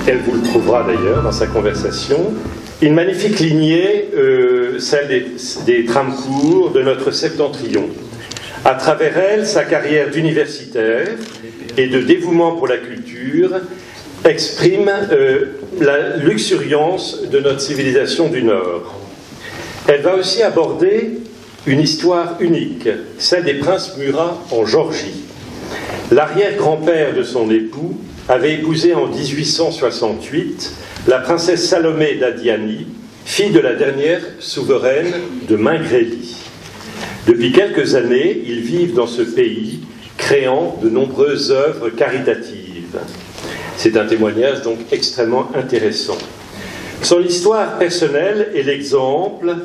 elle vous le prouvera d'ailleurs dans sa conversation, une magnifique lignée, celle des Tramcourt, de notre septentrion. À travers elle, sa carrière d'universitaire et de dévouement pour la culture exprime la luxuriance de notre civilisation du Nord. Elle va aussi aborder une histoire unique, celle des princes Murat en Géorgie. L'arrière-grand-père de son époux avait épousé en 1868 la princesse Salomé d'Adiani, fille de la dernière souveraine de Mingrélie. Depuis quelques années, ils vivent dans ce pays, créant de nombreuses œuvres caritatives. C'est un témoignage donc extrêmement intéressant. Son histoire personnelle est l'exemple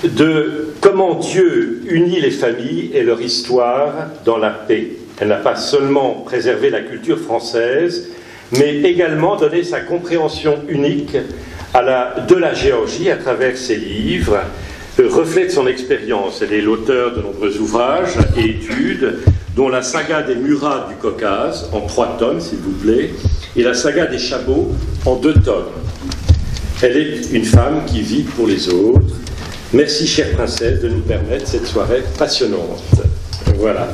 de comment Dieu unit les familles et leur histoire dans la paix. Elle n'a pas seulement préservé la culture française, mais également donné sa compréhension unique de la Géorgie à travers ses livres, reflète son expérience. Elle est l'auteur de nombreux ouvrages et études, dont la saga des Murats du Caucase, en 3 tomes, s'il vous plaît, et la saga des Chabots, en 2 tomes. Elle est une femme qui vit pour les autres. Merci, chère princesse, de nous permettre cette soirée passionnante. Voilà.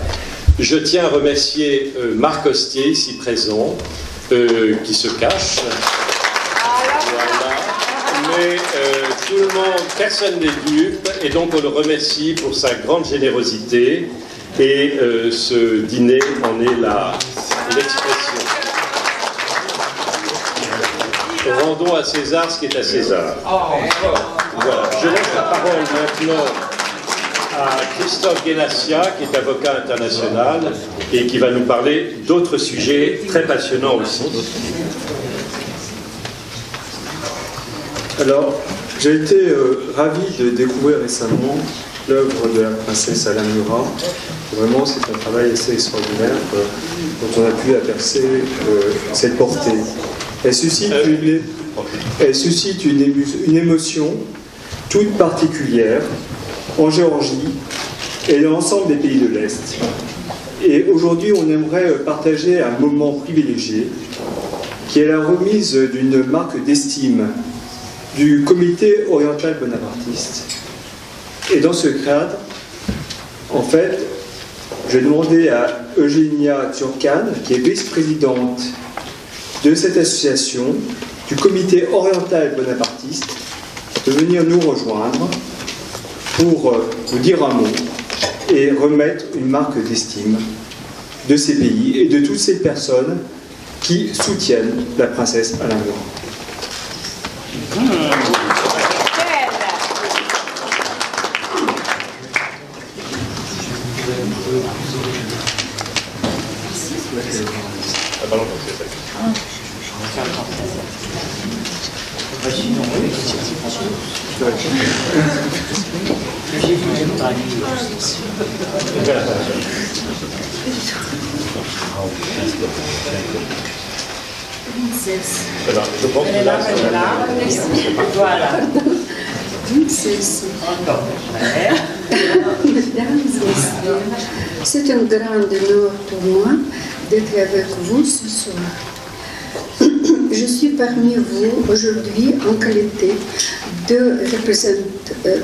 Je tiens à remercier Marc Hostier, ici présent, qui se cache. Voilà. Mais tout le monde, personne n'est dupe, et donc on le remercie pour sa grande générosité, et ce dîner en est l'expression. Rendons à César ce qui est à César. Voilà. Je laisse la parole maintenant à Christophe Guénassia, qui est avocat international et qui va nous parler d'autres sujets très passionnants aussi. Alors, j'ai été ravi de découvrir récemment l'œuvre de la princesse Alain Murat. Vraiment, c'est un travail assez extraordinaire dont on a pu apercer cette portée. Elle suscite une émotion toute particulière en Géorgie et dans l'ensemble des pays de l'Est. Et aujourd'hui, on aimerait partager un moment privilégié qui est la remise d'une marque d'estime du Comité oriental bonapartiste. Et dans ce cadre, en fait, je vais demander à Eugénia Turcan, qui est vice-présidente de cette association, du Comité oriental bonapartiste, de venir nous rejoindre pour vous dire un mot et remettre une marque d'estime de ces pays et de toutes ces personnes qui soutiennent la princesse Alain Murat. Alors, je pense que là, voilà. C'est un grand honneur pour moi d'être avec vous ce soir. Je suis parmi vous aujourd'hui en qualité de représentant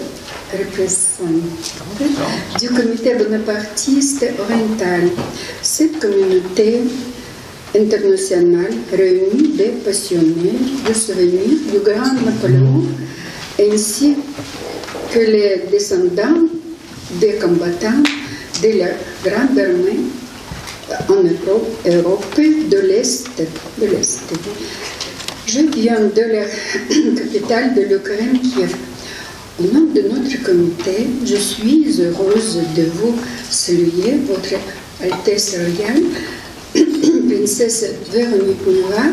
du comité bonapartiste oriental. Cette communauté internationale réunit des passionnés du souvenir du grand Napoléon ainsi que les descendants des combattants de la Grande Armée en Europe de l'Est. Je viens de la capitale de l'Ukraine, Kiev. Au nom de notre comité, je suis heureuse de vous saluer, Votre Altesse Royale, princesse Véronique Murat,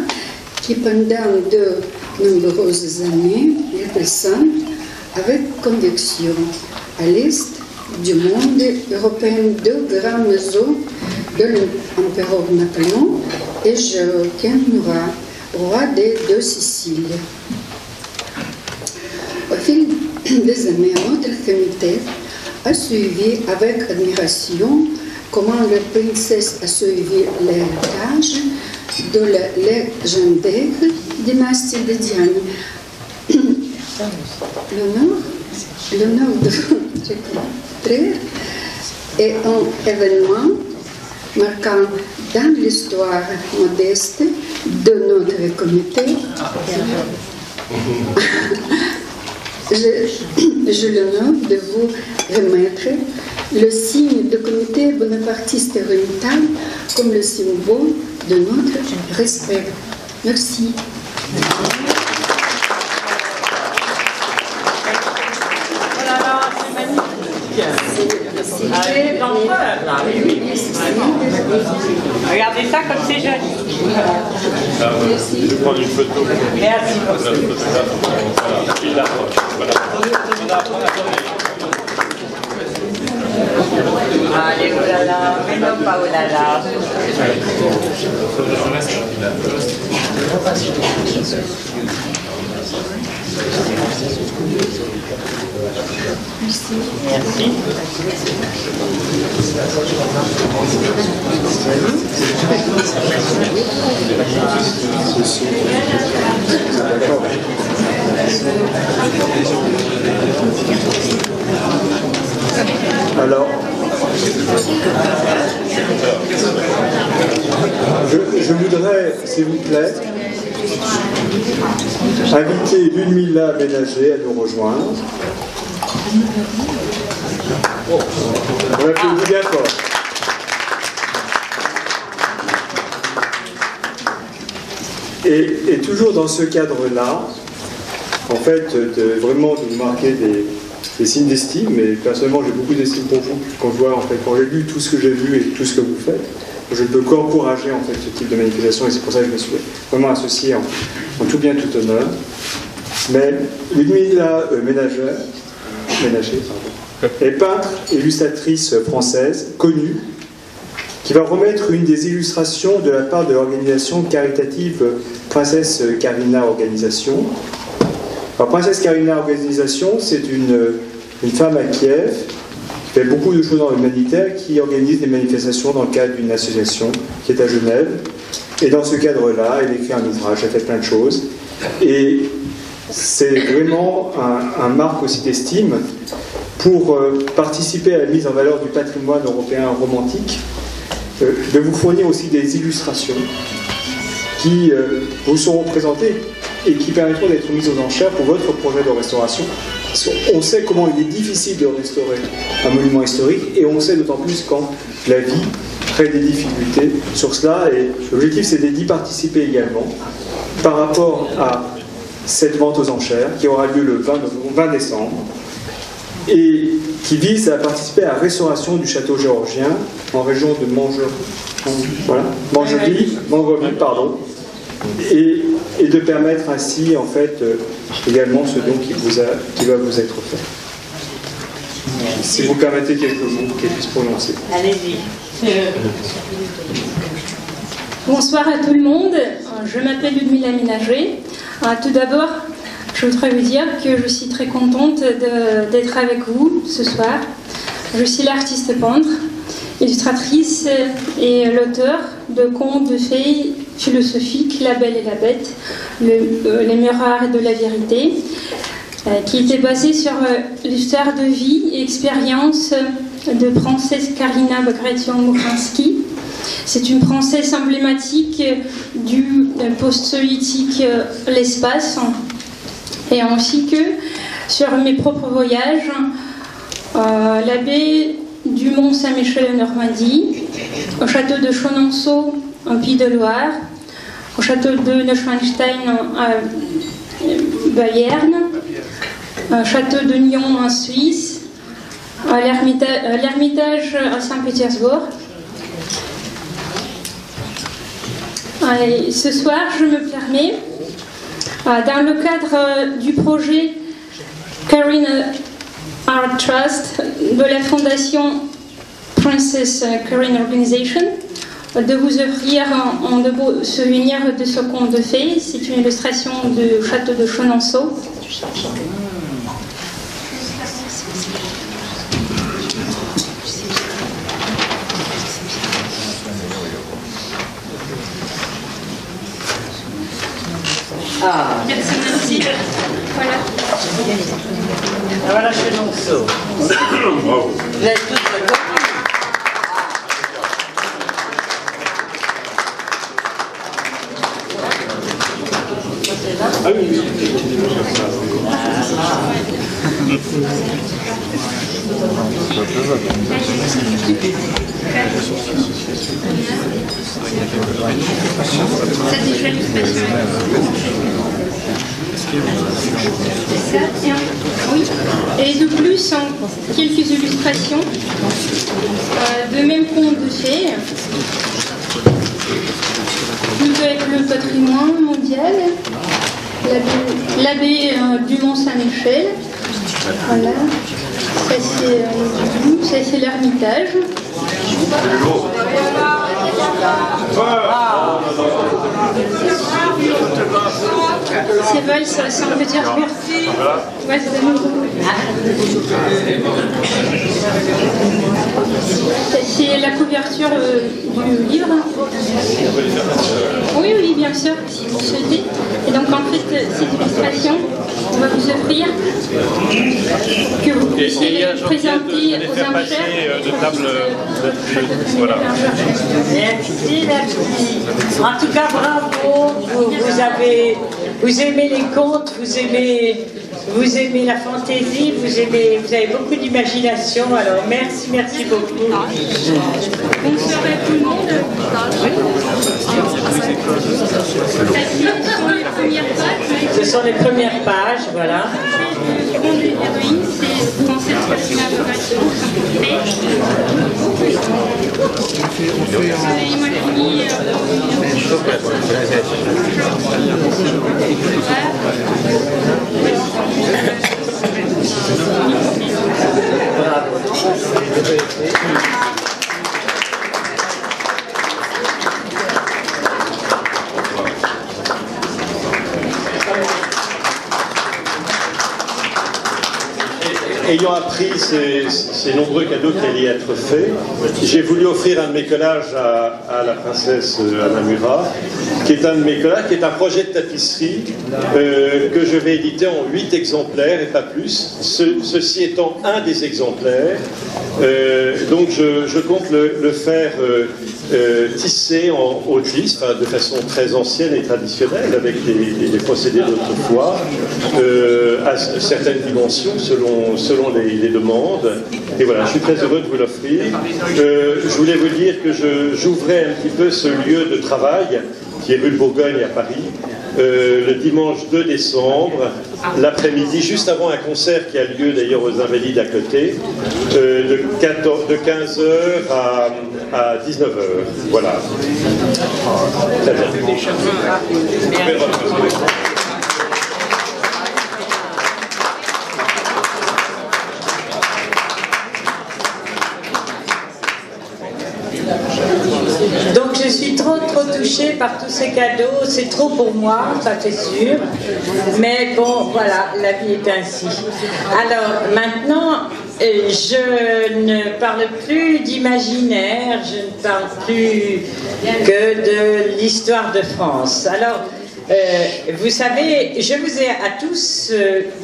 qui pendant de nombreuses années représente avec conviction à l'Est du monde européen deux grands maisons de l'empereur Napoléon et Joachim Murat, roi des deux Siciles. Au fil des années, notre comité a suivi avec admiration comment la princesse a suivi l'héritage de la légendaire dynastie de Diane. L'honneur de votre frère est un événement marquant dans l'histoire modeste de notre comité. J'ai l'honneur de vous remettre le signe de comité bonapartiste oriental comme le symbole de notre respect. Merci. Allez, l'empereur, là, oui. Regardez ça comme c'est joli. Je vais prendre une photo. Merci. Allez, oh là là, mais non pas oh là là. Merci. Alors, je voudrais, s'il vous plaît, inviter Ludmila Ménager à nous rejoindre. On l'applaudit bien fort. Et toujours dans ce cadre-là, en fait, vraiment de vous marquer des signes d'estime, mais personnellement j'ai beaucoup d'estime pour vous quand je vois, en fait, quand j'ai lu tout ce que j'ai vu et tout ce que vous faites, je ne peux qu'encourager en fait ce type de manifestation et c'est pour ça que je me suis vraiment associé en tout bien tout honneur. Mais Ludmila Ménager est peintre et illustratrice française connue qui va remettre une des illustrations de la part de l'organisation caritative Princesse Karina Organisation. Alors, Princesse Karina Organisation, c'est une femme à Kiev qui fait beaucoup de choses dans l'humanitaire, qui organise des manifestations dans le cadre d'une association qui est à Genève. Et dans ce cadre-là, elle écrit un ouvrage, elle fait plein de choses. Et c'est vraiment un marque aussi d'estime pour participer à la mise en valeur du patrimoine européen romantique, de vous fournir aussi des illustrations qui vous seront présentées et qui permettront d'être mises aux enchères pour votre projet de restauration. On sait comment il est difficile de restaurer un monument historique et on sait d'autant plus quand la vie crée des difficultés sur cela. Et l'objectif, c'est d'y participer également par rapport à cette vente aux enchères qui aura lieu le 20 décembre et qui vise à participer à la restauration du château géorgien en région de Manjeville, pardon, et de permettre ainsi en fait également ce don qui va vous être fait. Si vous permettez quelques mots qu'elle puisse prononcer. Allez-y. Bonsoir à tout le monde, je m'appelle Ludmila Ménager. Tout d'abord, je voudrais vous dire que je suis très contente d'être avec vous ce soir. Je suis l'artiste peintre, illustratrice et l'auteur de contes de fées philosophiques La Belle et la Bête, les miroirs de la vérité, qui était basé sur l'histoire de vie et expérience de Princesse Karina Bagration-Moukhansky. C'est une princesse emblématique du post-soviétique l'espace, et ainsi que sur mes propres voyages, la baie du Mont Saint-Michel en Normandie, au château de Chenonceau en Pays de Loire, au château de Neuschwanstein à Bayern, au château de Nyon en Suisse, à l'Ermitage à Saint-Pétersbourg. Et ce soir, je me permets, dans le cadre du projet Karina Art Trust de la fondation Princess Karina Organization, de vous offrir un de beaux souvenirs de ce conte de fées. C'est une illustration du château de Chenonceau. Ah. Merci, merci. Voilà. Voilà Chenonceau. Bravo. Vous êtes tous reconnus. Ah oui, oui. Ça, c'est une illustration. Ça, oui. Et de plus, quelques illustrations de même conte de fées, plutôt avec le patrimoine mondial, l'abbé du Mont-Saint-Michel. Voilà. Ça, c'est l'Ermitage. C'est vrai, ça me dire merci. Ouais, c'est nouveau. C'est la couverture du livre. Oui, oui, bien sûr, si vous souhaitez. Et donc, en fait, cette illustration, on va vous offrir que vous puissiez présenter aux enchères. De table, voilà. Merci, merci. En tout cas, bravo. Vous aimez les contes, vous aimez la fantaisie, vous avez beaucoup d'imagination. Alors merci, merci beaucoup. Bonsoir à tout le monde. Ce sont les premières pages, voilà. Le conte de l'héroïne, c'est le concept de l'élaboration. Moi, Ayant appris ces nombreux cadeaux qui allaient être faits, j'ai voulu offrir un de mes collages à la princesse Anna Murat, qui est un de mes collages, qui est un projet de tapisserie que je vais éditer en 8 exemplaires et pas plus, ceci étant un des exemplaires. Donc je compte le faire tisser en haute lisse, de façon très ancienne et traditionnelle, avec les procédés d'autrefois, à certaines dimensions selon les demandes. Et voilà, je suis très heureux de vous l'offrir. Je voulais vous dire que j'ouvrais un petit peu ce lieu de travail, qui est rue de Bourgogne à Paris, le dimanche 2 décembre, l'après-midi, juste avant un concert qui a lieu d'ailleurs aux Invalides à côté, de 15h à 19h. Voilà. Très bien. Donc je suis trop touchée par tous ces cadeaux, c'est trop pour moi, ça c'est sûr, mais bon voilà, la vie est ainsi. Alors maintenant, je ne parle plus d'imaginaire, je ne parle plus que de l'histoire de France. Alors, vous savez, je vous ai à tous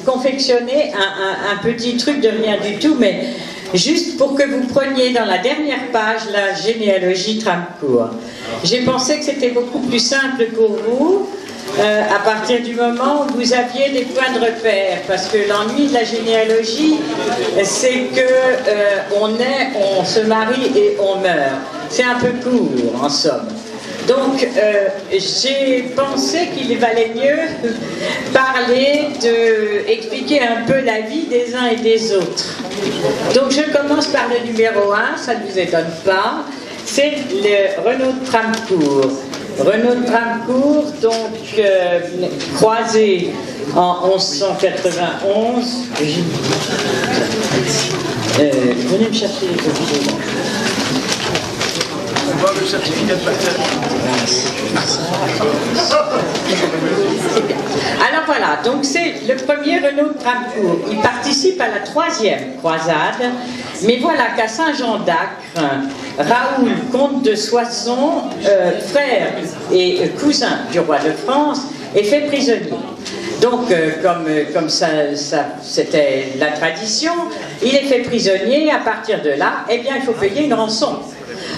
confectionné un petit truc de rien du tout, mais juste pour que vous preniez dans la dernière page la généalogie Tramcourt. J'ai pensé que c'était beaucoup plus simple pour vous à partir du moment où vous aviez des points de repère, parce que l'ennui de la généalogie, c'est que on se marie et on meurt. C'est un peu court, en somme. Donc, j'ai pensé qu'il valait mieux expliquer un peu la vie des uns et des autres. Donc, je commence par le numéro 1, ça ne vous étonne pas, c'est le Renaud de Tramcourt. Renaud de Tramcourt, donc, croisé en 1191. Venez me chercher les copies. Le certificat de alors voilà, donc c'est le premier Renaud de Tramcourt. Il participe à la 3e croisade, mais voilà qu'à Saint-Jean d'Acre, Raoul, comte de Soissons, frère et cousin du roi de France, est fait prisonnier. Donc, comme ça c'était la tradition, il est fait prisonnier. À partir de là, eh bien, il faut payer une rançon.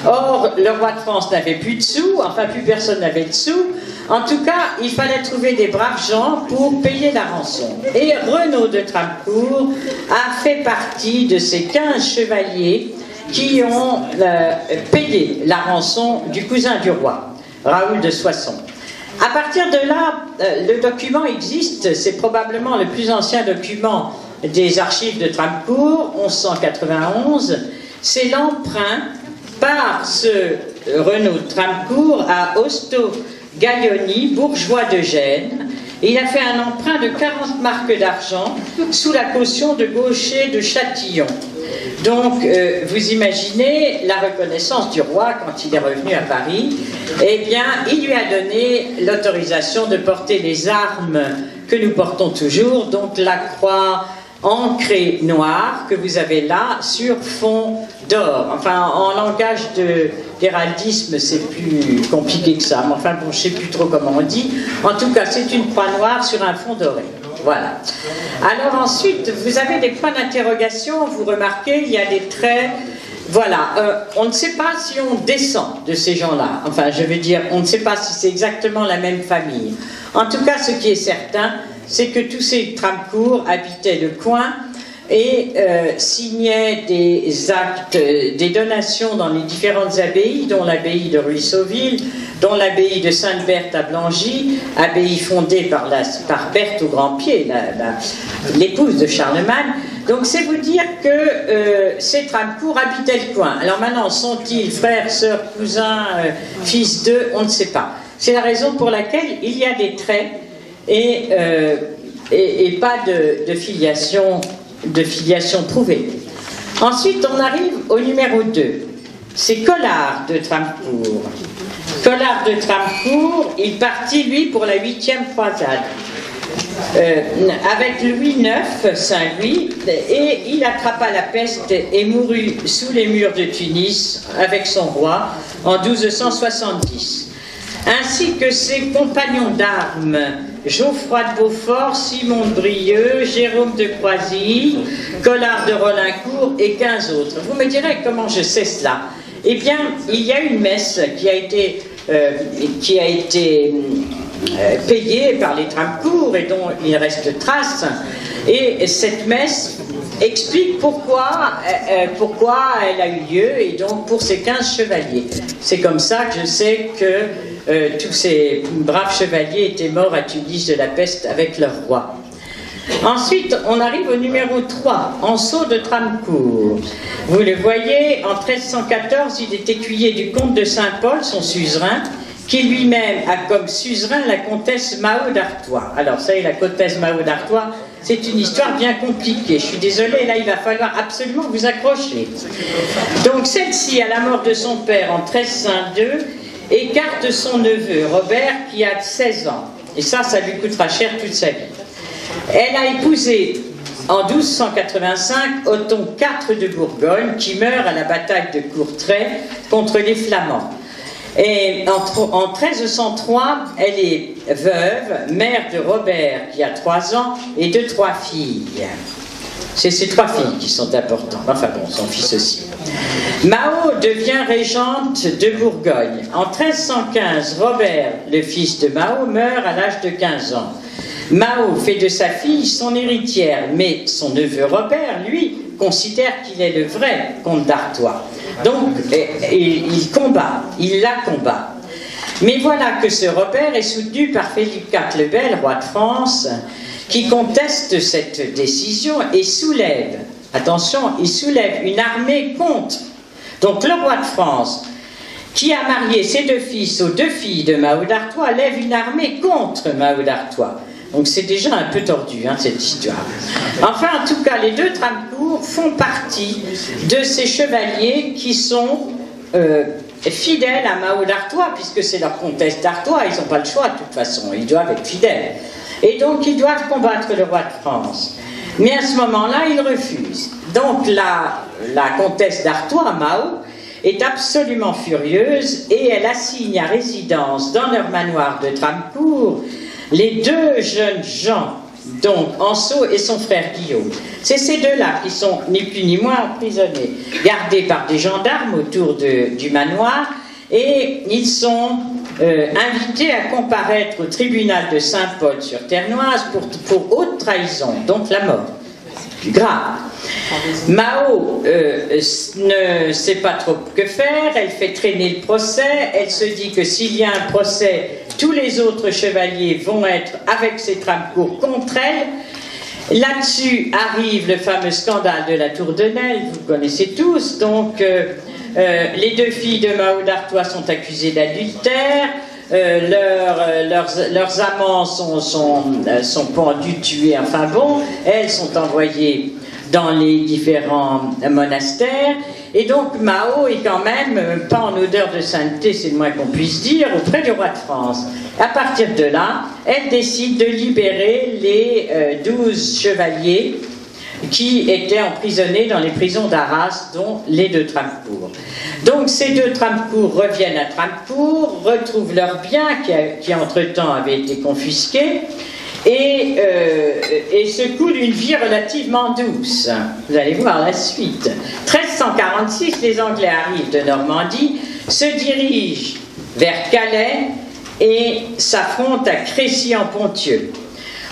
Or, le roi de France n'avait plus de sous, enfin, plus personne n'avait de sous. En tout cas, il fallait trouver des braves gens pour payer la rançon. Et Renaud de Tramcourt a fait partie de ces 15 chevaliers qui ont payé la rançon du cousin du roi, Raoul de Soissons. À partir de là, le document existe, c'est probablement le plus ancien document des archives de Tramcourt, 1191. C'est l'emprunt par ce Renaud de Tramcourt à Hosto Gaglioni, bourgeois de Gênes. Il a fait un emprunt de 40 marques d'argent sous la caution de Gaucher de Châtillon. Donc, vous imaginez la reconnaissance du roi quand il est revenu à Paris. Eh bien, il lui a donné l'autorisation de porter les armes que nous portons toujours, donc la croix ancrée noire que vous avez là sur fond d'or. Enfin, en langage d'héraldisme, c'est plus compliqué que ça. Mais enfin, bon, je ne sais plus trop comment on dit. En tout cas, c'est une croix noire sur un fond doré. Voilà. Alors ensuite, vous avez des points d'interrogation, vous remarquez, il y a des traits. Voilà, on ne sait pas si on descend de ces gens-là. Enfin, je veux dire, on ne sait pas si c'est exactement la même famille. En tout cas, ce qui est certain, c'est que tous ces Tramcourt habitaient le coin et signaient des actes, des donations dans les différentes abbayes, dont l'abbaye de Ruisseauville, dont l'abbaye de Sainte-Berthe à Blangy, abbaye fondée par Berthe au Grand-Pied, l'épouse de Charlemagne. Donc c'est vous dire que ces Tramcourt habitaient le coin. Alors maintenant, sont-ils frères, sœurs, cousins, fils d'eux? On ne sait pas. C'est la raison pour laquelle il y a des traits et pas de filiation prouvée. Ensuite, on arrive au numéro 2. C'est Collard de Tramcourt. Collard de Tramcourt, il partit, lui, pour la 8e croisade. Avec Louis IX, Saint-Louis, et il attrapa la peste et mourut sous les murs de Tunis avec son roi en 1270. Ainsi que ses compagnons d'armes, Geoffroy de Beaufort, Simon de Brieux, Jérôme de Croisy, Collard de Rolincourt et 15 autres. Vous me direz comment je sais cela? Eh bien, il y a une messe qui a été payée par les Tramcourt et dont il reste trace. Et cette messe explique pourquoi elle a eu lieu, et donc pour ces 15 chevaliers. C'est comme ça que je sais que tous ces braves chevaliers étaient morts à Tunis de la peste avec leur roi. Ensuite, on arrive au numéro 3, Anceau de Tramcourt. Vous le voyez, en 1314, il est écuyer du comte de Saint-Paul, son suzerain, qui lui-même a comme suzerain la comtesse Mahot d'Artois. Alors, ça y est, la comtesse Mahot d'Artois, c'est une histoire bien compliquée. Je suis désolée, là, il va falloir absolument vous accrocher. Donc, celle-ci, à la mort de son père en 1302, écarte son neveu, Robert, qui a 16 ans. Et ça lui coûtera cher toute sa vie. Elle a épousé en 1285 Othon IV de Bourgogne, qui meurt à la bataille de Courtrai contre les Flamands. Et en 1303, elle est veuve, mère de Robert, qui a 3 ans, et de 3 filles. C'est ces 3 filles qui sont importantes. Enfin bon, son fils aussi. Mahot devient régente de Bourgogne. En 1315, Robert, le fils de Mahot, meurt à l'âge de 15 ans. Mahot fait de sa fille son héritière, mais son neveu Robert, lui, considère qu'il est le vrai comte d'Artois. Donc, il la combat. Mais voilà que ce Robert est soutenu par Philippe IV le Bel, roi de France, qui conteste cette décision et soulève, attention, il soulève une armée contre. Donc le roi de France, qui a marié ses 2 fils aux 2 filles de Mahot d'Artois, lève une armée contre Mahot d'Artois. Donc c'est déjà un peu tordu, hein, cette histoire. Enfin, en tout cas, les 2 Tramcourt font partie de ces chevaliers qui sont fidèles à Mahot d'Artois, puisque c'est leur comtesse d'Artois, ils n'ont pas le choix de toute façon, ils doivent être fidèles. Et donc ils doivent combattre le roi de France. Mais à ce moment-là, ils refusent. Donc la comtesse d'Artois, Mahot, est absolument furieuse et elle assigne à résidence dans leur manoir de Tramcourt les deux jeunes gens, donc Anseau et son frère Guillaume. C'est ces deux-là qui sont ni plus ni moins emprisonnés, gardés par des gendarmes autour du manoir, et ils sont invités à comparaître au tribunal de Saint-Paul-sur-Ternoise pour haute trahison, donc la mort. Plus grave. Mao ne sait pas trop que faire, elle fait traîner le procès, elle se dit que s'il y a un procès, tous les autres chevaliers vont être avec ces Tramcourt contre elle. Là-dessus arrive le fameux scandale de la Tour de Nesle, vous connaissez tous, donc les deux filles de Mao d'Artois sont accusées d'adultère, leurs amants sont pendus, tués, enfin bon, elles sont envoyées dans les différents monastères, et donc Mao est quand même pas en odeur de sainteté, c'est le moins qu'on puisse dire, auprès du roi de France. À partir de là, elle décide de libérer les 12 chevaliers qui étaient emprisonnés dans les prisons d'Arras, dont les deux Tramcourt. Donc ces deux Tramcourt reviennent à Tramcourt, retrouvent leurs biens qui entre-temps avaient été confisqués, et se coulent une vie relativement douce. Vous allez voir la suite. 1346, les Anglais arrivent de Normandie, se dirigent vers Calais et s'affrontent à Crécy-en-Ponthieu.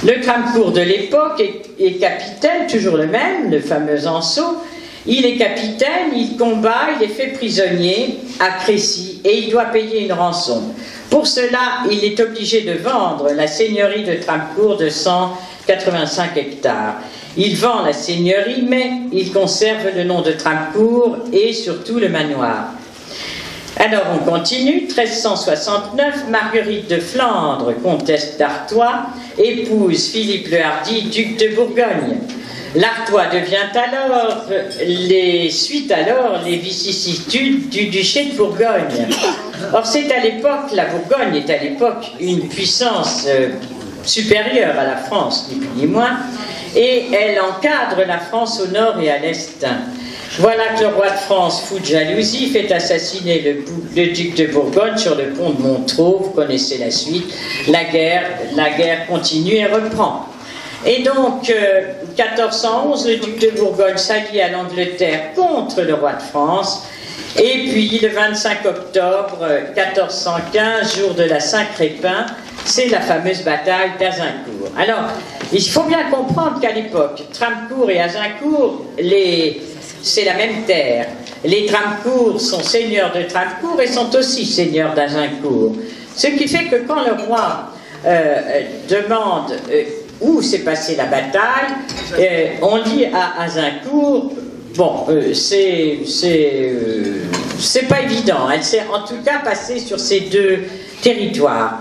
Le Tramcourt de l'époque est capitaine, toujours le même, le fameux Anseau. Il est capitaine, il combat, il est fait prisonnier à Crécy et il doit payer une rançon. Pour cela, il est obligé de vendre la seigneurie de Tramcourt de 185 hectares. Il vend la seigneurie, mais il conserve le nom de Tramcourt et surtout le manoir. Alors on continue, 1369, Marguerite de Flandre, comtesse d'Artois, épouse Philippe le Hardi, duc de Bourgogne. L'Artois devient alors les vicissitudes du duché de Bourgogne. Or c'est à l'époque, la Bourgogne est à l'époque une puissance supérieure à la France, ni plus ni moins, et elle encadre la France au nord et à l'est. Voilà que le roi de France, fou de jalousie, fait assassiner le duc de Bourgogne sur le pont de Montreux. Vous connaissez la suite. La guerre continue et reprend. Et donc, 1411, le duc de Bourgogne s'allie à l'Angleterre contre le roi de France. Et puis, le 25 octobre 1415, jour de la Saint-Crépin, c'est la fameuse bataille d'Azincourt. Alors, il faut bien comprendre qu'à l'époque, Tramcourt et Azincourt, c'est la même terre. Les Tramcourt sont seigneurs de Tramcourt et sont aussi seigneurs d'Azincourt. Ce qui fait que quand le roi demande où s'est passée la bataille, on dit à Azincourt, bon, c'est pas évident, elle s'est en tout cas passée sur ces deux territoires.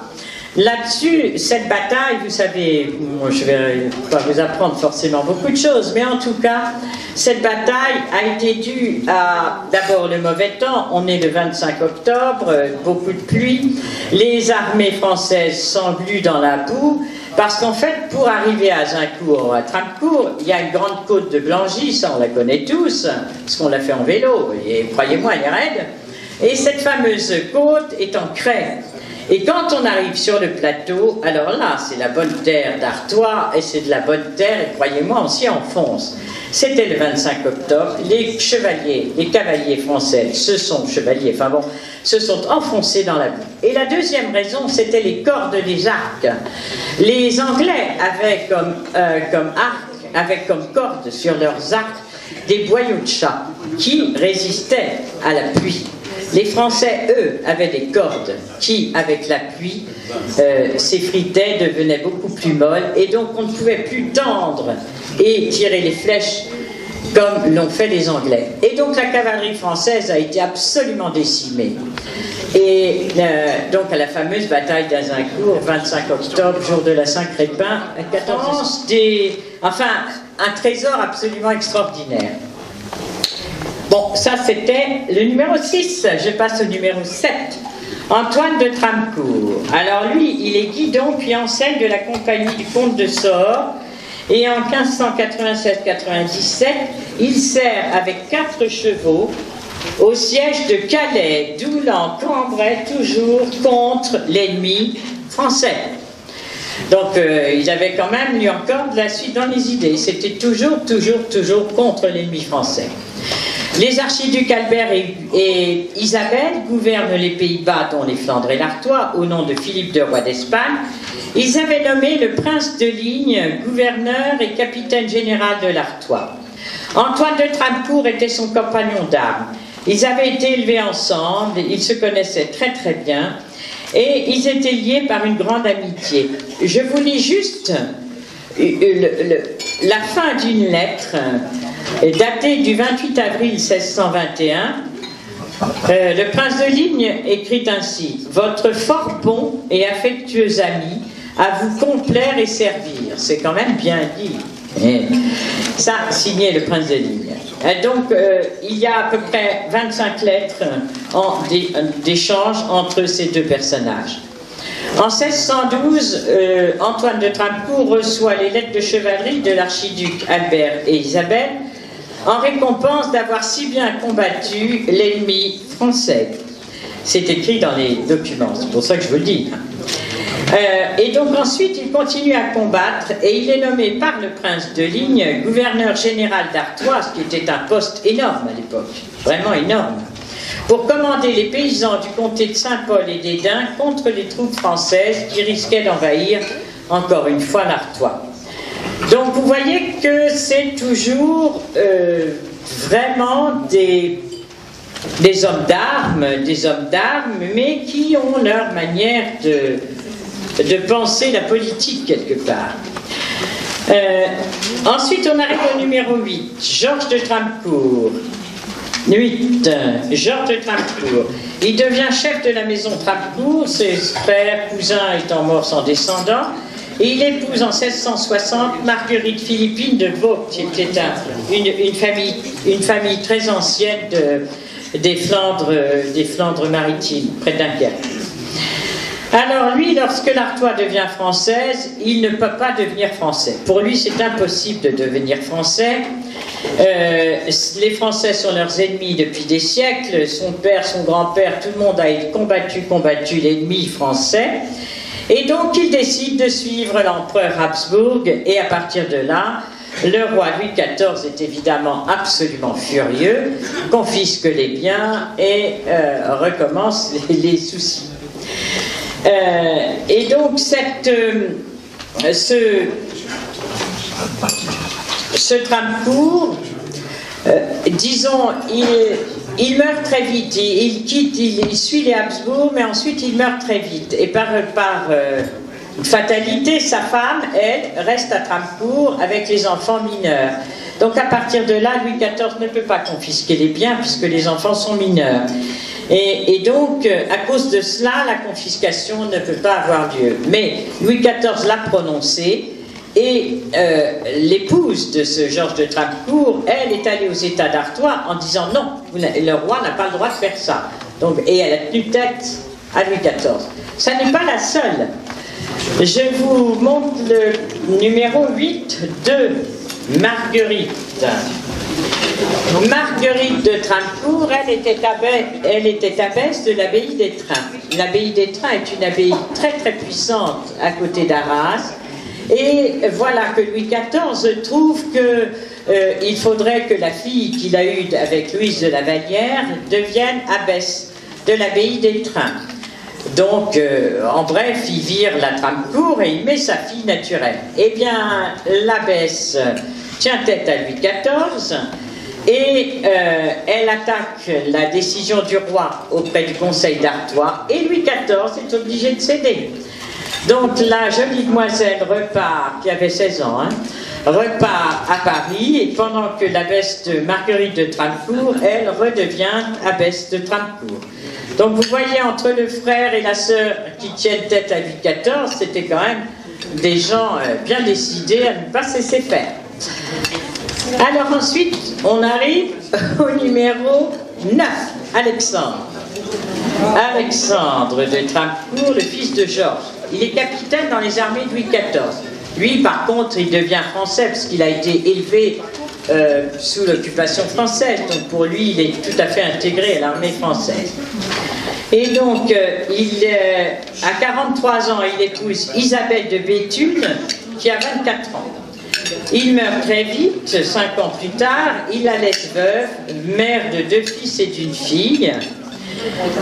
Là-dessus, cette bataille, vous savez, je ne vais pas vous apprendre forcément beaucoup de choses, mais en tout cas, cette bataille a été due à d'abord le mauvais temps. On est le 25 octobre, beaucoup de pluie, les armées françaises s'engluent dans la boue, parce qu'en fait, pour arriver à Azincourt, à Tramcourt, il y a une grande côte de Blangy, ça on la connaît tous, parce qu'on l'a fait en vélo, et croyez-moi, elle est raide. Et cette fameuse côte est en craie. Et quand on arrive sur le plateau, alors là, c'est la bonne terre d'Artois, et c'est de la bonne terre, et croyez-moi, on s'y enfonce. C'était le 25 octobre, les chevaliers, les cavaliers français se sont enfoncés dans la boue. Et la deuxième raison, c'était les cordes des arcs. Les Anglais avaient comme corde sur leurs arcs des boyaux de chat qui résistaient à la pluie. Les Français, eux, avaient des cordes qui, avec la pluie, s'effritaient, devenaient beaucoup plus molles, et donc on ne pouvait plus tendre et tirer les flèches comme l'ont fait les Anglais. Et donc la cavalerie française a été absolument décimée. Et donc à la fameuse bataille d'Azincourt, 25 octobre, jour de la Saint-Crépin, à 14... Enfin, un trésor absolument extraordinaire. Bon, ça c'était le numéro 6, je passe au numéro 7. Antoine de Tramcourt. Alors lui, il est guidon puis enseigne de la compagnie du comte de Sort. Et en 1596-97, il sert avec 4 chevaux au siège de Calais, d'où l'en Cambrai toujours contre l'ennemi français. Donc il avait quand même eu encore de la suite dans les idées. C'était toujours contre l'ennemi français. Les archiducs Albert et Isabelle gouvernent les Pays-Bas, dont les Flandres et l'Artois, au nom de Philippe de roi d'Espagne. Ils avaient nommé le prince de Ligne gouverneur et capitaine général de l'Artois. Antoine de Tramcourt était son compagnon d'armes. Ils avaient été élevés ensemble, ils se connaissaient très très bien et ils étaient liés par une grande amitié. Je vous lis juste la fin d'une lettre datée du 28 avril 1621. Le prince de Ligne écrit ainsi: « Votre fort bon et affectueux ami, à vous complaire et servir. » C'est quand même bien dit. Et ça, signé le prince de Ligne. Donc, il y a à peu près 25 lettres d'échange entre ces deux personnages. En 1612, Antoine de Tramcourt reçoit les lettres de chevalerie de l'archiduc Albert et Isabelle en récompense d'avoir si bien combattu l'ennemi français. C'est écrit dans les documents, c'est pour ça que je vous le dis. Et donc ensuite, il continue à combattre et il est nommé par le prince de Ligne gouverneur général d'Artois, ce qui était un poste énorme à l'époque, vraiment énorme, pour commander les paysans du comté de Saint-Paul et d'Esdin contre les troupes françaises qui risquaient d'envahir encore une fois l'Artois. Donc vous voyez que c'est toujours vraiment des hommes d'armes, mais qui ont leur manière de penser la politique quelque part. Ensuite, on arrive au numéro 8, Georges de Tramcourt. 8. Georges de Tramcourt. Il devient chef de la maison Tramcourt, ses frères, cousins étant morts sans descendants, et il épouse en 1660 Marguerite Philippine de Vaux, qui était une famille très ancienne des Flandres maritimes, près de Dunkerque. Alors lui, lorsque l'Artois devient française, il ne peut pas devenir français. Pour lui, c'est impossible de devenir français. Les Français sont leurs ennemis depuis des siècles. Son père, son grand-père, tout le monde a combattu l'ennemi français. Et donc, il décide de suivre l'empereur Habsbourg. Et à partir de là, le roi Louis XIV est évidemment absolument furieux, confisque les biens et recommence les soucis. Et donc ce Tramcourt, disons, il meurt très vite, il suit les Habsbourg, mais ensuite il meurt très vite. Et par fatalité, sa femme, elle, reste à Tramcourt avec les enfants mineurs. Donc à partir de là, Louis XIV ne peut pas confisquer les biens puisque les enfants sont mineurs. Et donc, à cause de cela, la confiscation ne peut pas avoir lieu. Mais Louis XIV l'a prononcé, et l'épouse de ce Georges de Tramcourt, elle est allée aux États d'Artois en disant non, le roi n'a pas le droit de faire ça. Donc, et elle a tenu tête à Louis XIV. Ça n'est pas la seule. Je vous montre le numéro 8 de Marguerite. Marguerite de Tramcourt, elle était abbesse de l'abbaye d'Étrun. L'abbaye d'Étrun est une abbaye très très puissante à côté d'Arras. Et voilà que Louis XIV trouve qu'il faudrait que la fille qu'il a eue avec Louise de la Vallière devienne abbesse de l'abbaye d'Étrun. Donc, en bref, il vire la Tramcourt et il met sa fille naturelle. Eh bien, l'abbesse tient tête à Louis XIV et elle attaque la décision du roi auprès du Conseil d'Artois et Louis XIV est obligé de céder. Donc la jolie demoiselle repart, qui avait 16 ans, repart à Paris et pendant que l'abbesse de Marguerite de Tramcourt, elle redevient abbesse de Tramcourt. Donc vous voyez, entre le frère et la sœur qui tiennent tête à Louis XIV, c'était quand même des gens bien décidés à ne pas se laisser faire. Alors ensuite, on arrive au numéro 9, Alexandre. Alexandre de Tramcourt, le fils de Georges. Il est capitaine dans les armées de Louis XIV. Lui, par contre, il devient français parce qu'il a été élevé sous l'occupation française. Donc pour lui, il est tout à fait intégré à l'armée française. Et donc, à 43 ans, il épouse Isabelle de Béthune, qui a 24 ans. Il meurt très vite, 5 ans plus tard, il la laisse veuve, mère de 2 fils et d'une fille.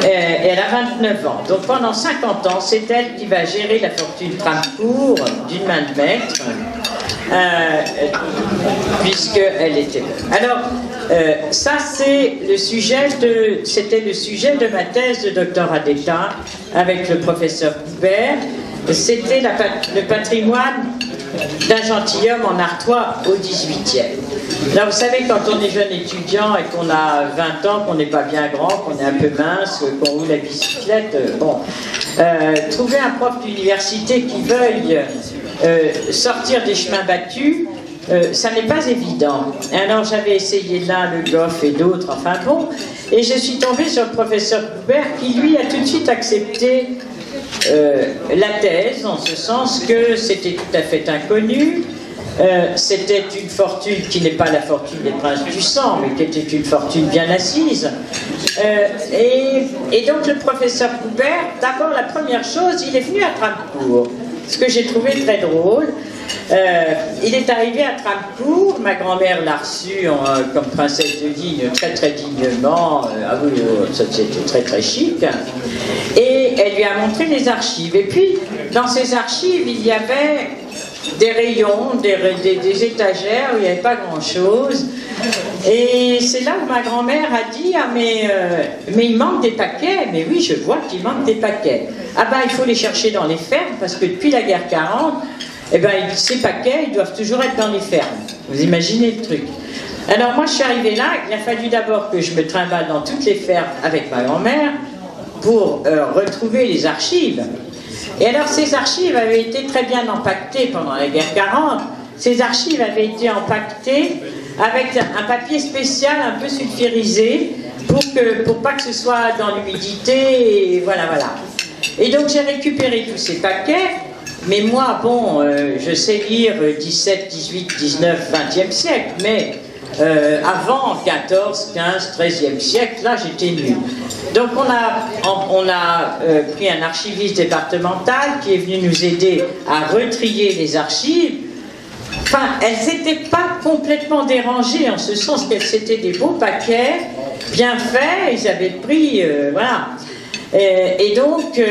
Elle a 29 ans. Donc pendant 50 ans, c'est elle qui va gérer la fortune Tramcourt d'une main de maître, puisqu'elle était veuve. Alors, ça c'était le sujet de ma thèse de doctorat d'État avec le professeur Coubert. C'était le patrimoine d'un gentilhomme en Artois au 18e. Là, vous savez, quand on est jeune étudiant et qu'on a 20 ans, qu'on n'est pas bien grand, qu'on est un peu mince, qu'on roule la bicyclette, trouver un prof d'université qui veuille sortir des chemins battus, ça n'est pas évident. Alors j'avais essayé là, Le Goff et d'autres, enfin bon, et je suis tombée sur le professeur Coubert qui lui a tout de suite accepté la thèse, en ce sens que c'était tout à fait inconnu, c'était une fortune qui n'est pas la fortune des princes du sang, mais qui était une fortune bien assise. Et donc le professeur Coubert, d'abord la première chose, il est venu à Tramcourt, ce que j'ai trouvé très drôle. Il est arrivé à Tramcourt, ma grand-mère l'a reçu comme princesse de ligne très très dignement, ça c'était très très chic, et elle lui a montré les archives. Et puis dans ces archives il y avait des rayons, des étagères où il n'y avait pas grand chose, et c'est là où ma grand-mère a dit « Ah mais il manque des paquets ». Mais oui, je vois qu'il manque des paquets. Ah bah il faut les chercher dans les fermes, parce que depuis la guerre 40, eh ben, ces paquets, ils doivent toujours être dans les fermes. Vous imaginez le truc. Alors moi, je suis arrivée là, il a fallu d'abord que je me trimballe dans toutes les fermes avec ma grand-mère pour retrouver les archives. Et alors, ces archives avaient été très bien empaquetées pendant la guerre 40. Ces archives avaient été empaquetées avec un papier spécial un peu sulfurisé pour pas que ce soit dans l'humidité, et voilà, voilà. Et donc, j'ai récupéré tous ces paquets. Mais moi, bon, je sais lire 17, 18, 19, 20e siècle, mais avant 14, 15, 13e siècle, là j'étais nulle. Donc on a pris un archiviste départemental qui est venu nous aider à retrier les archives. Enfin, elles n'étaient pas complètement dérangées, en ce sens qu'elles étaient des beaux paquets, bien faits, ils avaient pris, voilà. Et donc,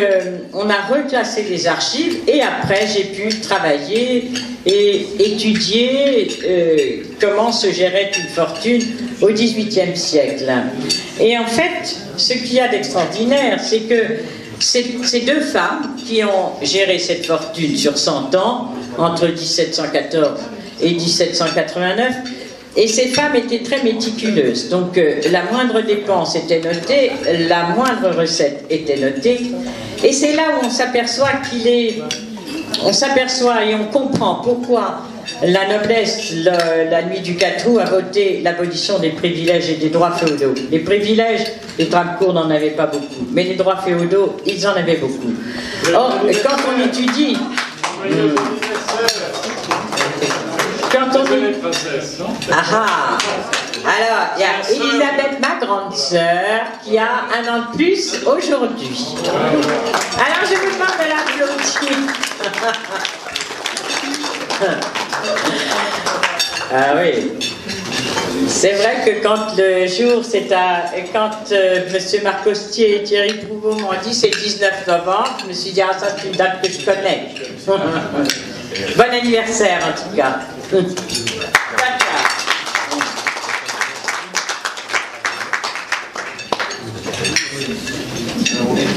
on a reclassé les archives et après j'ai pu travailler et étudier comment se gérait une fortune au XVIIIe siècle. Et en fait, ce qu'il y a d'extraordinaire, c'est que ces deux femmes qui ont géré cette fortune sur 100 ans, entre 1714 et 1789, et ces femmes étaient très méticuleuses, donc la moindre dépense était notée, la moindre recette était notée, et c'est là où on s'aperçoit on s'aperçoit et on comprend pourquoi la noblesse, la nuit du 4 août, a voté l'abolition des privilèges et des droits féodaux. Les privilèges, les Tramcourt n'en avaient pas beaucoup, mais les droits féodaux, ils en avaient beaucoup. Or, quand on étudie... Alors, il y a Elisabeth, ma grande sœur, qui a 1 an de plus aujourd'hui. Alors, je vous demande de l'applaudir. Ah oui. C'est vrai que quand le jour, quand M. Marcostier et Thierry Prouveau m'ont dit c'est le 19 novembre, je me suis dit, ah ça c'est une date que je connais. Bon anniversaire en tout cas.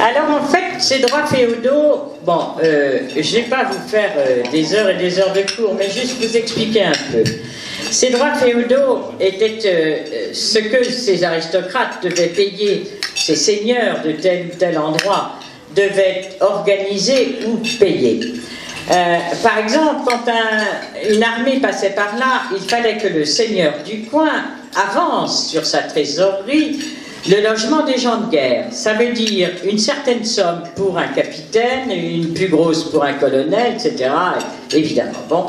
Alors en fait, ces droits féodaux, bon, je ne vais pas vous faire des heures et des heures de cours, mais juste vous expliquer un peu. Ces droits féodaux étaient ce que ces aristocrates devaient payer, ces seigneurs de tel ou tel endroit devaient organiser ou payer. Par exemple, quand une armée passait par là, il fallait que le seigneur du coin avance sur sa trésorerie le logement des gens de guerre. Ça veut dire une certaine somme pour un capitaine, une plus grosse pour un colonel, etc. Évidemment. Bon.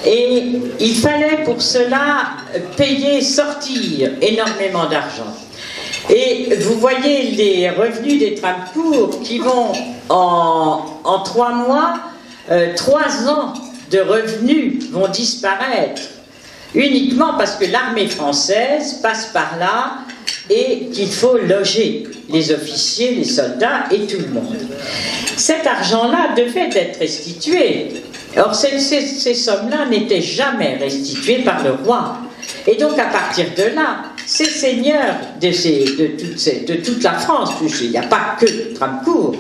Et il fallait pour cela payer, sortir énormément d'argent. Et vous voyez les revenus des Tramcourt qui vont en 3 mois, 3 ans de revenus vont disparaître, uniquement parce que l'armée française passe par là et qu'il faut loger les officiers, les soldats et tout le monde. Cet argent-là devait être restitué. Or, ces sommes-là n'étaient jamais restituées par le roi. Et donc, à partir de là, ces seigneurs de toute la France, il n'y a pas que Tramcourt,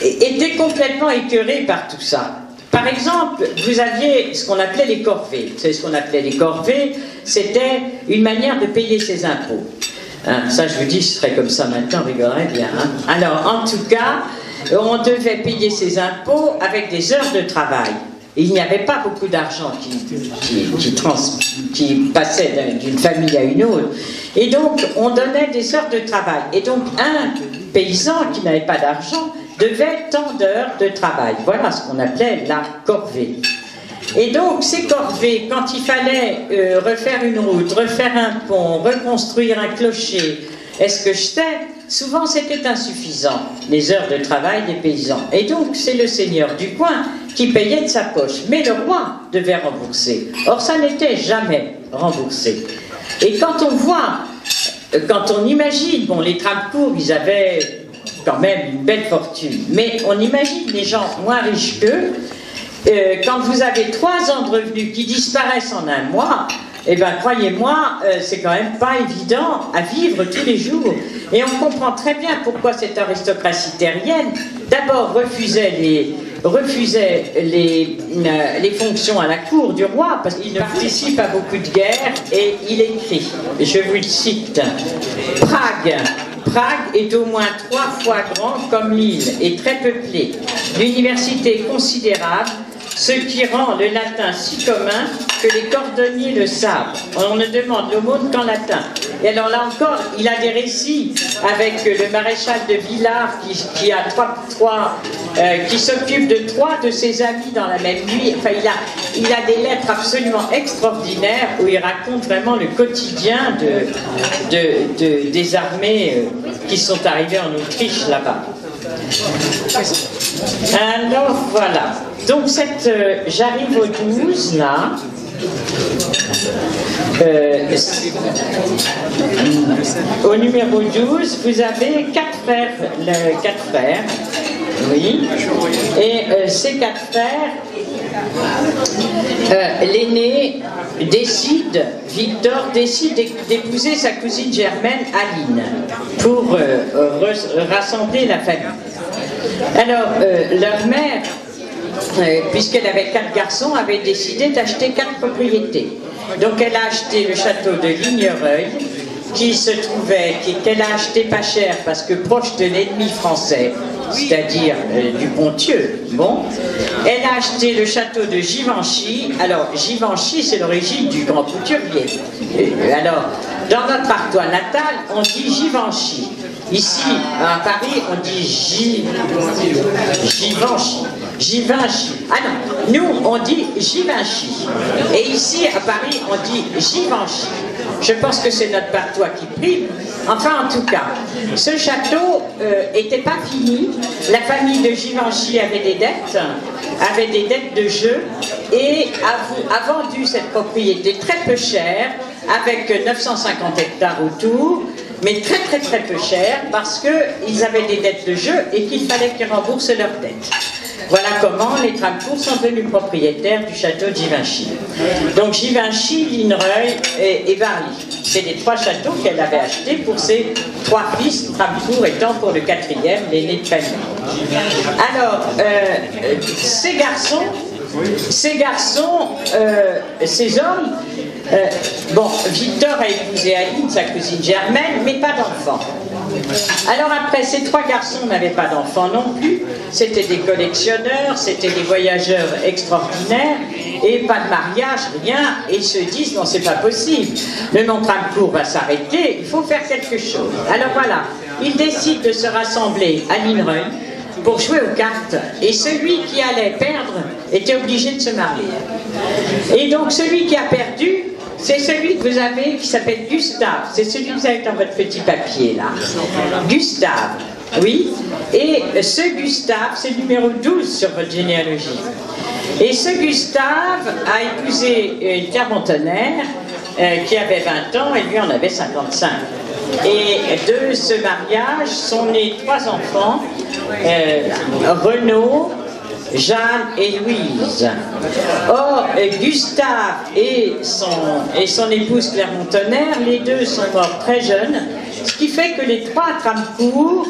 étaient complètement écœurés par tout ça. Par exemple, vous aviez ce qu'on appelait les corvées. Vous savez ce qu'on appelait les corvées? C'était une manière de payer ses impôts. Hein, ça, je vous dis, ce serait comme ça maintenant, on rigolerait bien. Hein. Alors, en tout cas, on devait payer ses impôts avec des heures de travail. Il n'y avait pas beaucoup d'argent qui passait d'une famille à une autre. Et donc, on donnait des heures de travail. Et donc, un paysan qui n'avait pas d'argent devait tant d'heures de travail. Voilà ce qu'on appelait la corvée. Et donc, ces corvées, quand il fallait refaire une route, refaire un pont, reconstruire un clocher, est-ce que je sais, souvent c'était insuffisant, les heures de travail des paysans. Et donc, c'est le seigneur du coin qui payait de sa poche. Mais le roi devait rembourser. Or, ça n'était jamais remboursé. Et quand on voit, quand on imagine, bon, les Tramcourt, ils avaient quand même une belle fortune, mais on imagine les gens moins riches qu'eux, quand vous avez 3 ans de revenus qui disparaissent en un mois, eh bien, croyez-moi, c'est quand même pas évident à vivre tous les jours. Et on comprend très bien pourquoi cette aristocratie terrienne, d'abord refusait les fonctions à la cour du roi, parce qu'il ne participe à beaucoup de guerres, et il écrit, je vous le cite, Prague est au moins 3 fois grande comme Lille et très peuplée. L'université est considérable, ce qui rend le latin si commun que les cordonniers le savent. On ne demande l'aumône qu'en latin. Et alors là encore, il a des récits avec le maréchal de Villars qui s'occupe de 3 de ses amis dans la même nuit. Enfin, il a des lettres absolument extraordinaires où il raconte vraiment le quotidien des armées qui sont arrivées en Autriche là-bas. Alors voilà. Donc j'arrive au 12 là. Au numéro 12, vous avez 4 frères, oui, et ces 4 frères, l'aîné Victor décide d'épouser sa cousine germaine Aline pour rassembler la famille. Alors, leur mère, puisqu'elle avait 4 garçons, avait décidé d'acheter 4 propriétés. Donc elle a acheté le château de Lignereuil, qu'elle a acheté pas cher parce que proche de l'ennemi français, c'est-à-dire du Ponthieu. Bon. Elle a acheté le château de Givenchy. Alors Givenchy, c'est l'origine du grand couturier. Alors, dans notre patois natal, on dit Givenchy. Ici, à Paris, on dit Givenchy. Ah non, nous, on dit Givenchy. Et ici, à Paris, on dit Givenchy. Je pense que c'est notre patois qui prime. Enfin, en tout cas, ce château n'était pas fini. La famille de Givenchy avait des dettes de jeu, et a vendu cette propriété très peu chère, avec 950 hectares autour, mais très très très peu cher, parce qu'ils avaient des dettes de jeu et qu'il fallait qu'ils remboursent leurs dettes. Voilà comment les Tramcourt sont devenus propriétaires du château de Givenchy. Donc Givenchy, Lignereuil et Varly. C'est les 3 châteaux qu'elle avait achetés pour ses 3 fils, Tramcourt étant pour le 4e, l'aîné de famille. Alors, ces hommes, bon, Victor a épousé Aline, sa cousine germaine, mais pas d'enfants. Alors après, ces 3 garçons n'avaient pas d'enfants non plus, c'était des collectionneurs, c'était des voyageurs extraordinaires, et pas de mariage, rien, et ils se disent, non, c'est pas possible, le nom Tramcourt va s'arrêter, il faut faire quelque chose. Alors voilà, ils décident de se rassembler à Lignereuil pour jouer aux cartes, et celui qui allait perdre était obligé de se marier. Et donc celui qui a perdu c'est celui que vous avez qui s'appelle Gustave. C'est celui que vous avez dans votre petit papier là. Gustave, oui. Et ce Gustave, c'est le numéro 12 sur votre généalogie. Et ce Gustave a épousé une Clermontonnaire qui avait 20 ans et lui en avait 55. Et de ce mariage sont nés 3 enfants, Renaud, Jeanne et Louise. Or, Gustave et son épouse Clermontonnaire, les deux sont morts très jeunes, ce qui fait que les 3 Tramcourt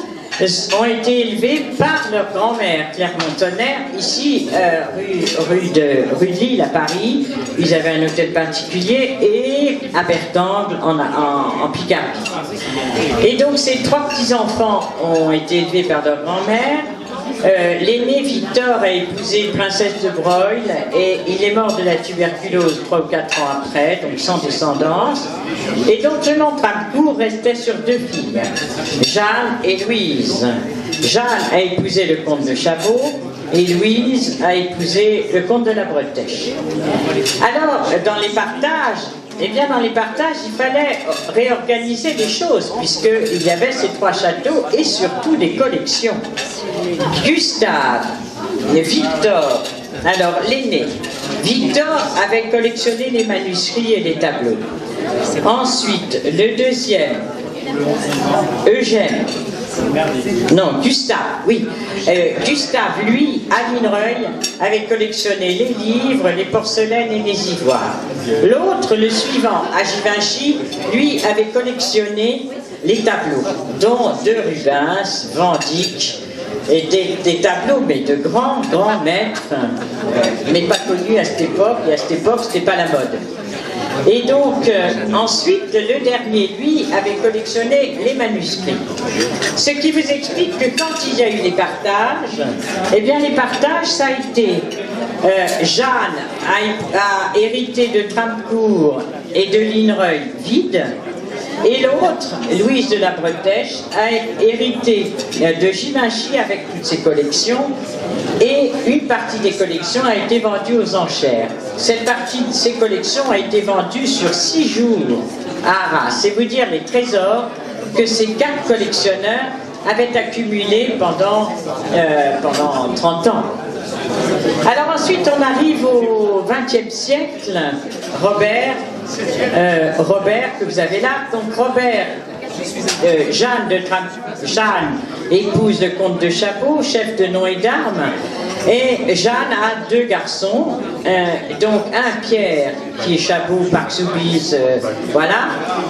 ont été élevés par leur grand-mère Clermontonnaire, ici rue de Lille à Paris. Ils avaient un hôtel particulier, et à Bertangle en Picardie. Et donc ces 3 petits-enfants ont été élevés par leur grand-mère. L'aîné Victor a épousé une princesse de Broglie et il est mort de la tuberculose 3 ou 4 ans après, donc sans descendance. Et donc le nom Tramcourt restait sur 2 filles, Jeanne et Louise. Jeanne a épousé le comte de Chabot et Louise a épousé le comte de la Bretèche. Alors, dans les partages, eh bien, dans les partages, il fallait réorganiser les choses, puisqu'il y avait ces 3 châteaux et surtout des collections. Gustave, Victor, alors l'aîné, Victor avait collectionné les manuscrits et les tableaux. Ensuite, le deuxième, Eugène, non, Gustave, oui. Gustave, lui, à Linereuil, avait collectionné les livres, les porcelaines et les ivoires. L'autre, le suivant, à Givenchy, lui, avait collectionné les tableaux, dont de Rubens, Van Dyck, et des tableaux, mais de grands maîtres, mais pas connus à cette époque, et à cette époque, c'était pas la mode. Et donc, ensuite, le dernier, lui, avait collectionné les manuscrits. Ce qui vous explique que quand il y a eu les partages, eh bien, les partages, ça a été Jeanne a hérité de Tramcourt et de Linereuil vide, et l'autre, Louise de la Bretèche, a hérité de Givenchy avec toutes ses collections, et une partie des collections a été vendue aux enchères. Cette partie de ces collections a été vendue sur 6 jours à Arras. C'est vous dire les trésors que ces 4 collectionneurs avaient accumulés pendant 30 ans. Alors ensuite, on arrive au XXe siècle. Robert, que vous avez là. Donc Robert, Jeanne épouse le comte de Chabot, chef de nom et d'armes, et Jeanne a 2 garçons, donc un Pierre qui est Chabot par Soubise, voilà,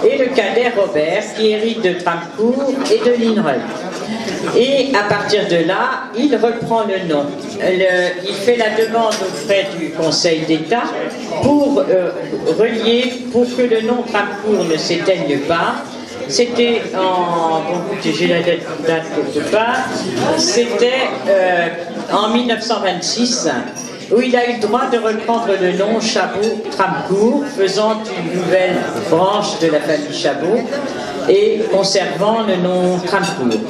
et le cadet Robert qui hérite de Tramcourt et de Linereuil. Et à partir de là, il reprend le nom. Il fait la demande auprès du Conseil d'État pour relier, pour que le nom Tramcourt ne s'éteigne pas. C'était j'ai la date quelque part, c'était en 1926, où il a eu le droit de reprendre le nom Chabot-Tramcourt, faisant une nouvelle branche de la famille Chabot et conservant le nom Tramcourt.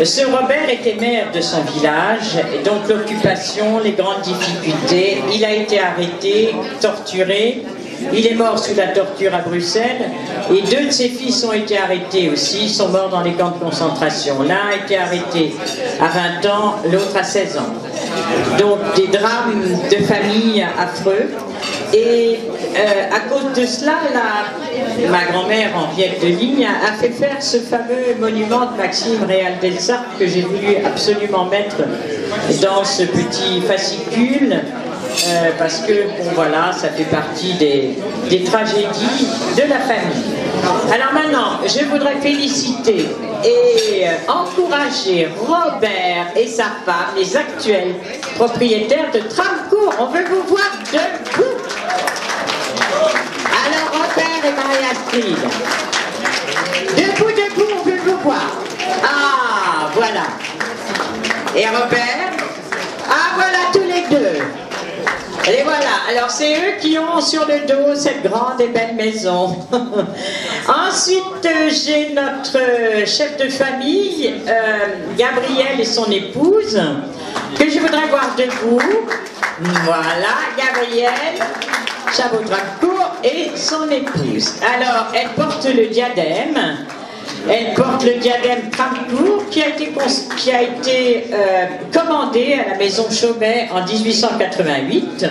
Ce Robert était maire de son village, et donc l'occupation, les grandes difficultés, il a été arrêté, torturé. Il est mort sous la torture à Bruxelles, et 2 de ses fils ont été arrêtés aussi, ils sont morts dans les camps de concentration. L'un a été arrêté à 20 ans, l'autre à 16 ans. Donc des drames de famille affreux. Et à cause de cela, ma grand-mère Henriette de Ligne a fait faire ce fameux monument de Maxime Réal d'Elsart que j'ai voulu absolument mettre dans ce petit fascicule. Parce que, bon voilà, ça fait partie des tragédies de la famille. Alors maintenant, je voudrais féliciter et encourager Robert et sa femme, les actuels propriétaires de Tramcourt. On veut vous voir debout. Alors Robert et Marie-Astrid, debout, on veut vous voir. Ah, voilà. Et Robert, ah voilà tous les 2. Et voilà, alors c'est eux qui ont sur le dos cette grande et belle maison. Ensuite, j'ai notre chef de famille, Gabriel et son épouse, que je voudrais voir debout. Voilà, Gabrielle Chabot-Tramcourt et son épouse. Alors, elle porte le diadème. Elle porte le diadème Tramcourt qui a été commandé à la maison Chaumet en 1888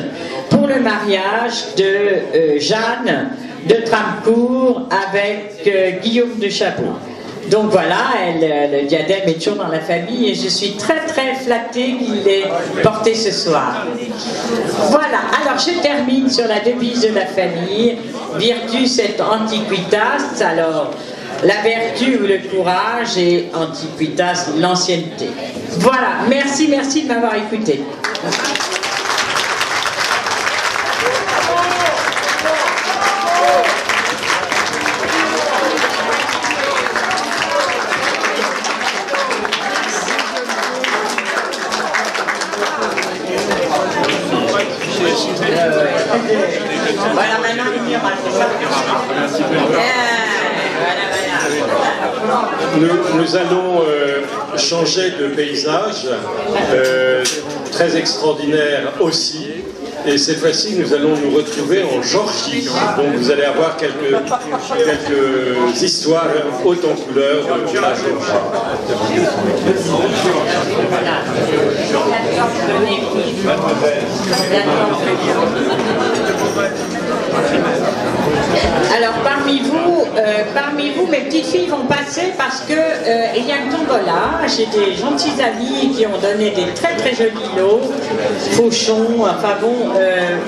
pour le mariage de Jeanne de Tramcourt avec Guillaume de Chabot. Donc voilà, le diadème est toujours dans la famille et je suis très très flattée qu'il l'ait porté ce soir. Voilà, alors je termine sur la devise de la famille, Virtus et Antiquitas. Alors, la vertu ou le courage et Antiquitas, l'ancienneté. Voilà, merci de m'avoir écouté. Voilà, maintenant il y aura Nous allons changer de paysage, très extraordinaire aussi, et cette fois-ci nous allons nous retrouver en Géorgie. Donc vous allez avoir quelques histoires hautes en couleur de la Géorgie. Alors parmi vous, mes petites filles vont passer parce que il y a une tombola. J'ai des gentils amis qui ont donné des très très jolis lots, fauchons, enfin bon,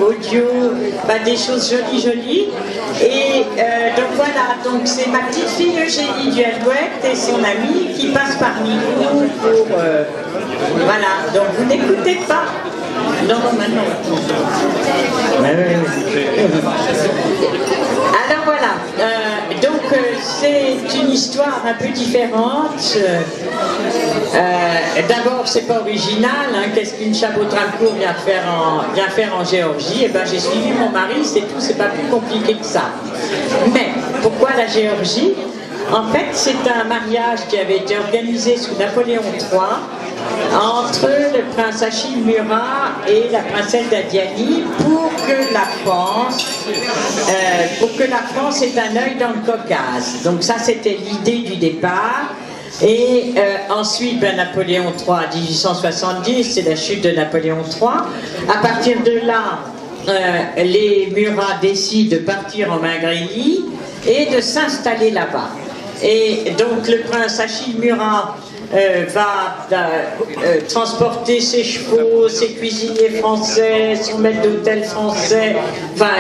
audio, des choses jolies. Et donc voilà, donc c'est ma petite fille Eugénie Dualdouette et son amie qui passent parmi nous pour voilà. Donc vous n'écoutez pas. Non, maintenant. Alors voilà, donc c'est une histoire un peu différente. D'abord, c'est pas original. Hein, qu'est-ce qu'une Chabot-Tramcourt vient faire en Géorgie? Eh ben, j'ai suivi mon mari, c'est tout, c'est pas plus compliqué que ça. Mais pourquoi la Géorgie? En fait, c'est un mariage qui avait été organisé sous Napoléon III entre le prince Achille Murat et la princesse d'Adiani pour que la France ait un œil dans le Caucase. Donc ça, c'était l'idée du départ. Et ensuite, Napoléon III en 1870, c'est la chute de Napoléon III. À partir de là, les Murats décident de partir en Mingrélie et de s'installer là-bas. Et donc le prince Achille Murat va transporter ses chevaux, ses cuisiniers français, son maître d'hôtel français, enfin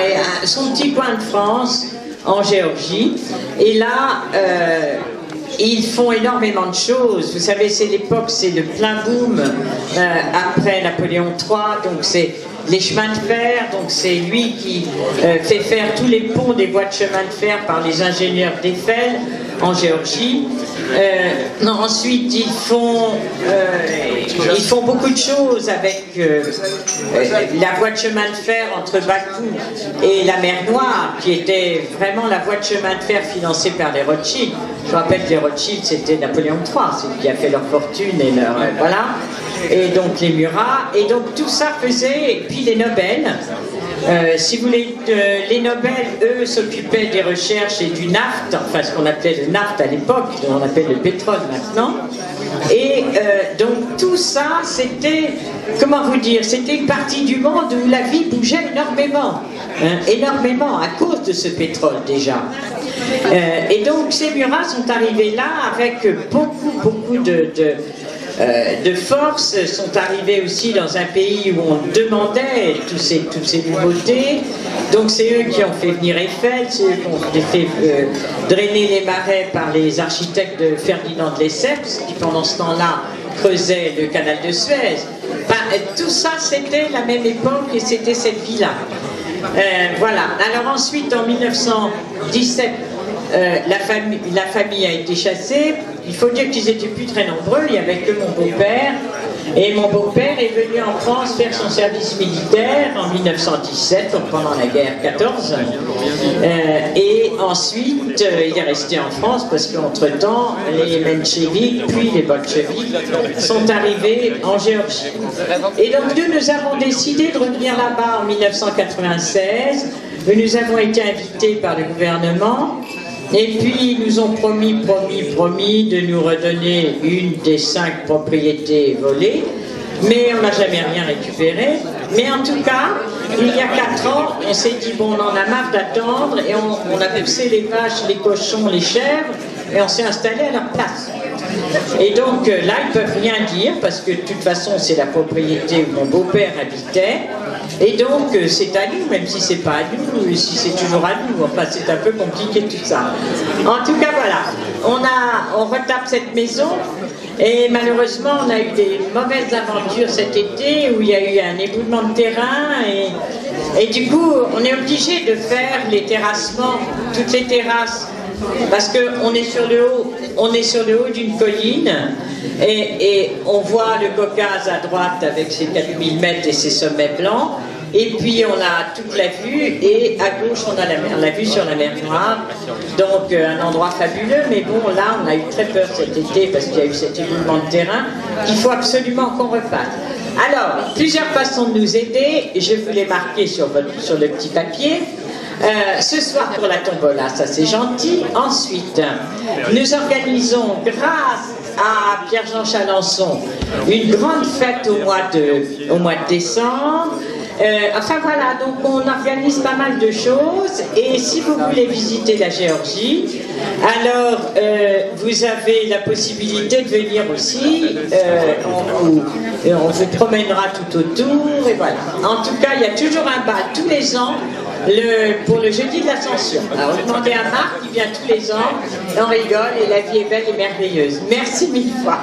son petit coin de France en Géorgie. Et là, ils font énormément de choses. Vous savez, c'est l'époque, c'est le plein boom après Napoléon III, donc c'est les chemins de fer, donc c'est lui qui fait faire tous les ponts des voies de chemin de fer par les ingénieurs d'Eiffel en Géorgie. Ensuite, ils font beaucoup de choses avec la voie de chemin de fer entre Bakou et la mer Noire, qui était vraiment la voie de chemin de fer financée par les Rothschild. Je rappelle que les Rothschild, c'était Napoléon III, c'est lui qui a fait leur fortune et leur... voilà. Et donc les Murats, et donc tout ça faisait, et puis les Nobel, si vous voulez, les Nobel, eux, s'occupaient des recherches et du naft, enfin ce qu'on appelait le naft à l'époque, on appelle le pétrole maintenant, et donc tout ça, c'était, comment vous dire, c'était une partie du monde où la vie bougeait énormément, énormément, à cause de ce pétrole déjà. Et donc ces Murats sont arrivés là avec beaucoup de force, sont arrivés aussi dans un pays où on demandait toutes ces nouveautés. Donc c'est eux qui ont fait venir Eiffel, c'est eux qui ont fait drainer les marais par les architectes de Ferdinand de Lesseps, qui pendant ce temps-là creusaient le canal de Suez. Tout ça, c'était la même époque et c'était cette vie-là. Voilà. Alors ensuite, en 1917, la famille a été chassée. Il faut dire qu'ils étaient plus très nombreux, il n'y avait que mon beau-père. Et mon beau-père est venu en France faire son service militaire en 1917, donc pendant la guerre 14. Et ensuite, il est resté en France parce qu'entre-temps, les Mencheviks, puis les Bolcheviks, sont arrivés en Géorgie. Et donc nous avons décidé de revenir là-bas en 1996. Nous avons été invités par le gouvernement. Et puis, ils nous ont promis de nous redonner une des 5 propriétés volées, mais on n'a jamais rien récupéré. Mais en tout cas, il y a 4 ans, on s'est dit, bon, on en a marre d'attendre, et on a poussé les vaches, les cochons, les chèvres, et on s'est installé à leur place. Et donc là, ils ne peuvent rien dire, parce que de toute façon, c'est la propriété où mon beau-père habitait. Et donc, c'est à nous, même si c'est pas à nous, si c'est toujours à nous. Enfin, c'est un peu compliqué tout ça. En tout cas, voilà. On retape cette maison. Et malheureusement, on a eu des mauvaises aventures cet été où il y a eu un éboulement de terrain. Et du coup, on est obligé de faire les terrassements, toutes les terrasses. Parce qu'on est sur le haut d'une colline et on voit le Caucase à droite avec ses 4000 mètres et ses sommets blancs, et puis on a toute la vue, et à gauche on a la vue sur la mer Noire, donc un endroit fabuleux. Mais bon, là on a eu très peur cet été parce qu'il y a eu cet éboulement de terrain qu'il faut absolument qu'on refasse. Alors, plusieurs façons de nous aider, je vous les marquer sur le petit papier. Ce soir pour la tombola, ça c'est gentil. Ensuite, nous organisons, grâce à Pierre-Jean Chalençon, une grande fête au mois de décembre. Enfin voilà, donc on organise pas mal de choses. Et si vous voulez visiter la Géorgie, alors vous avez la possibilité de venir aussi. On vous promènera tout autour, et voilà. En tout cas, il y a toujours un bal tous les ans pour le jeudi de l'Ascension. Alors demandez à Marc, il vient tous les ans, on rigole et la vie est belle et merveilleuse. Merci 1000 fois.